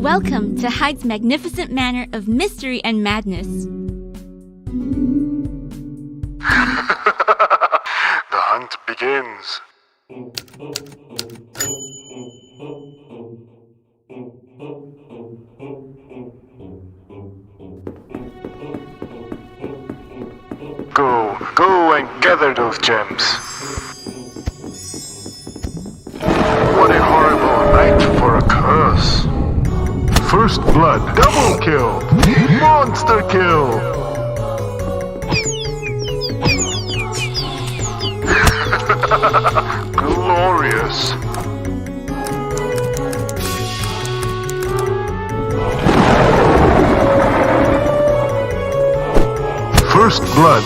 Welcome to Hyde's magnificent manor of mystery and madness. The hunt begins. Go and gather those gems. What a horrible night for a curse. First blood, double kill, monster kill. Glorious. First blood.